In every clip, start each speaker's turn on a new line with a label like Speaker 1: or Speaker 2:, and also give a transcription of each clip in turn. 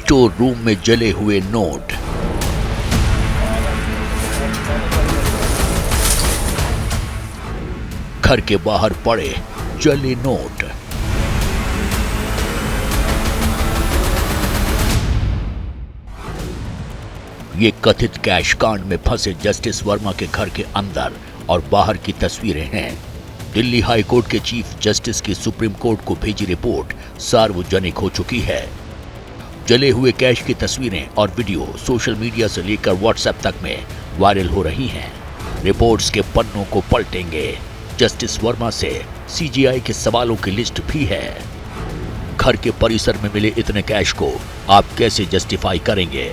Speaker 1: Store room में जले हुए नोट। घर के बाहर पड़े जले नोट। ये कथित कैश कांड में फंसे जस्टिस वर्मा के घर के अंदर और बाहर की तस्वीरें हैं। दिल्ली हाई कोर्ट के चीफ जस्टिस की सुप्रीम कोर्ट को भेजी रिपोर्ट सार्वजनिक हो चुकी है। जले हुए कैश की तस्वीरें और वीडियो सोशल मीडिया से लेकर व्हाट्सएप तक में वायरल हो रही हैं। रिपोर्ट्स के पन्नों को पलटेंगे। जस्टिस वर्मा से सीजीआई के सवालों की लिस्ट भी है। घर के परिसर में मिले इतने कैश को आप कैसे जस्टिफाई करेंगे?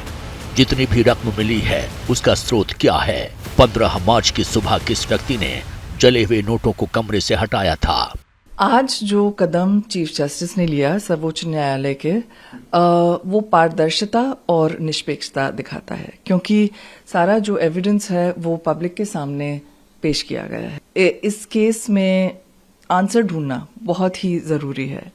Speaker 1: जितनी भी रकम मिली है उसका स्रोत क्या है? 15 मार्च की सुबह किस व्यक्ति ने जले हुए नोटों को कमरे से हटाया था?
Speaker 2: आज जो कदम चीफ जस्टिस ने लिया सर्वोच्च न्यायालय के वो पारदर्शिता और निष्पक्षता दिखाता है, क्योंकि सारा जो एविडेंस है वो पब्लिक के सामने पेश किया गया है। इस केस में आंसर ढूंढना बहुत ही जरूरी है।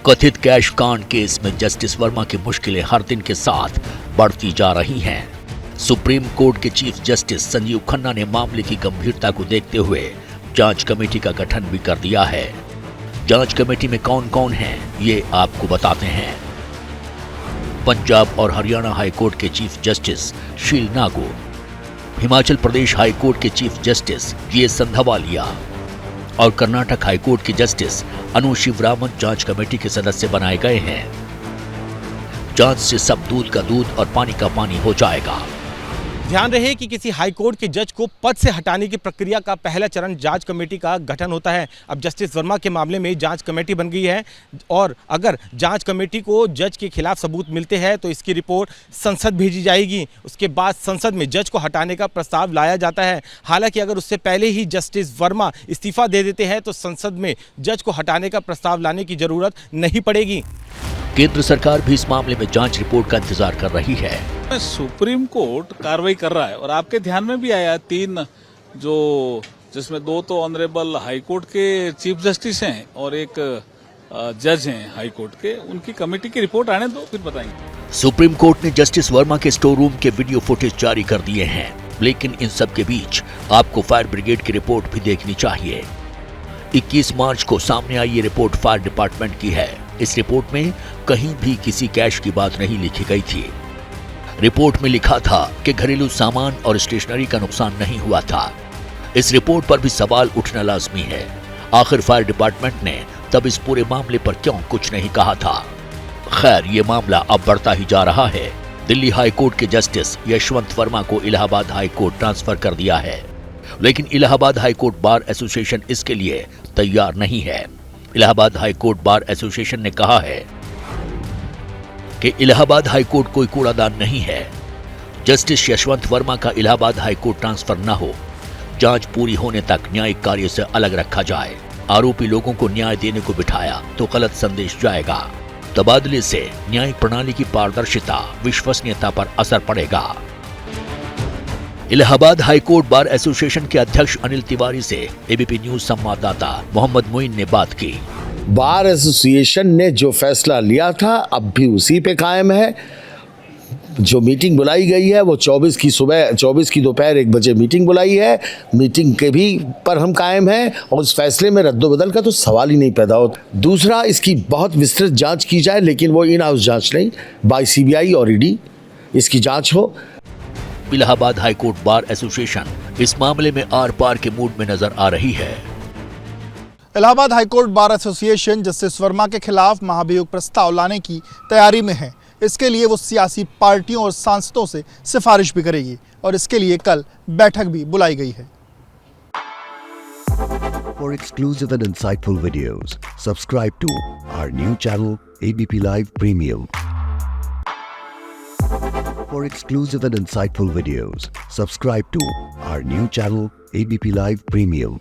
Speaker 1: कथित कैश कांड केस में जस्टिस वर्मा की मुश्किलें हर दिन के साथ बढ़ती जा रही हैं। सुप्रीम कोर्ट के चीफ जस्टिस संजीव खन्ना ने मामले की गंभीरता को देखते हुए जांच कमेटी का गठन भी कर दिया है। जांच कमेटी में कौन कौन है ये आपको बताते हैं। पंजाब और हरियाणा हाई कोर्ट के चीफ जस्टिस शील नागो, हिमाचल प्रदेश हाई कोर्ट के चीफ जस्टिस जीएस संधावालिया और कर्नाटक हाई कोर्ट के जस्टिस अनु शिवरामन जांच कमेटी के सदस्य बनाए गए हैं। जांच से सब दूध का दूध और पानी का पानी हो जाएगा।
Speaker 3: ध्यान रहे कि किसी हाई कोर्ट के जज को पद से हटाने की प्रक्रिया का पहला चरण जांच कमेटी का गठन होता है। अब जस्टिस वर्मा के मामले में जांच कमेटी बन गई है और अगर जांच कमेटी को जज के खिलाफ सबूत मिलते हैं तो इसकी रिपोर्ट संसद भेजी जाएगी। उसके बाद संसद में जज को हटाने का प्रस्ताव लाया जाता है। हालांकि अगर उससे पहले ही जस्टिस वर्मा इस्तीफा दे देते हैं तो संसद में जज को हटाने का प्रस्ताव लाने की जरूरत नहीं पड़ेगी।
Speaker 1: केंद्र सरकार भी इस मामले में जांच रिपोर्ट का इंतजार कर रही है।
Speaker 4: सुप्रीम कोर्ट कार्रवाई कर रहा है और आपके ध्यान में भी आया 3 जिसमें 2 तो ऑनरेबल हाई कोर्ट के चीफ जस्टिस हैं और एक जज हैं हाई कोर्ट के। उनकी कमेटी की रिपोर्ट आने दो, फिर बताएंगे।
Speaker 1: सुप्रीम कोर्ट ने जस्टिस वर्मा के स्टोर रूम के वीडियो फुटेज जारी कर दिए हैं, लेकिन इन सब के बीच आपको फायर ब्रिगेड की रिपोर्ट भी देखनी चाहिए। 21 मार्च को सामने आई ये रिपोर्ट फायर डिपार्टमेंट की है। इस रिपोर्ट में कहीं भी किसी कैश की बात नहीं लिखी गई थी। रिपोर्ट में लिखा था कि घरेलू सामान और स्टेशनरी का नुकसान नहीं हुआ था। इस रिपोर्ट पर भी सवाल उठना लाजमी है। आखिर फायर डिपार्टमेंट ने तब इस पूरे मामले पर क्यों कुछ नहीं कहा था? खैर, ये मामला अब बढ़ता ही जा रहा है। दिल्ली हाई कोर्ट के जस्टिस यशवंत वर्मा को इलाहाबाद हाई कोर्ट ट्रांसफर कर दिया है, लेकिन Allahabad high court bar association इसके लिए तैयार नहीं है। Allahabad high court bar association ने कहा है कि इलाहाबाद हाई कोर्ट कोई कूड़ादान नहीं है। जस्टिस यशवंत वर्मा का इलाहाबाद हाई कोर्ट ट्रांसफर न हो, जांच पूरी होने तक न्यायिक कार्य से अलग रखा जाए। आरोपी लोगों को न्याय देने को बिठाया तो गलत संदेश जाएगा। तबादले से न्यायिक प्रणाली की पारदर्शिता, विश्वसनीयता पर असर पड़ेगा। Allahabad high court bar association के अध्यक्ष अनिल तिवारी से एबीपी न्यूज संवाददाता मोहम्मद मोइन ने बात की।
Speaker 5: बार एसोसिएशन ने जो फैसला लिया था अब भी उसी पे कायम है। जो मीटिंग बुलाई गई है वो 24 की दोपहर 1 बजे मीटिंग बुलाई है। मीटिंग के भी पर हम कायम हैं और उस फैसले में रद्दोबदल का तो सवाल ही नहीं पैदा होता। दूसरा, इसकी बहुत विस्तृत जांच की जाए, लेकिन वो इन हाउस जांच नहीं, बाय सीबीआई और ईडी इसकी जांच हो।
Speaker 1: Allahabad high court bar association इस मामले में आर पार के मूड में नजर आ रही है।
Speaker 6: Allahabad high court bar association justice Verma के खिलाफ महाभियोग प्रस्ताव लाने की तैयारी में है। इसके लिए वो सियासी पार्टियों और सांसदों से सिफारिश भी करेगी और इसके लिए कल बैठक भी बुलाई गई है।
Speaker 7: For exclusive and insightful videos, subscribe to our new channel ABP Live Premium. For exclusive and insightful videos, subscribe to our new channel ABP Live Premium.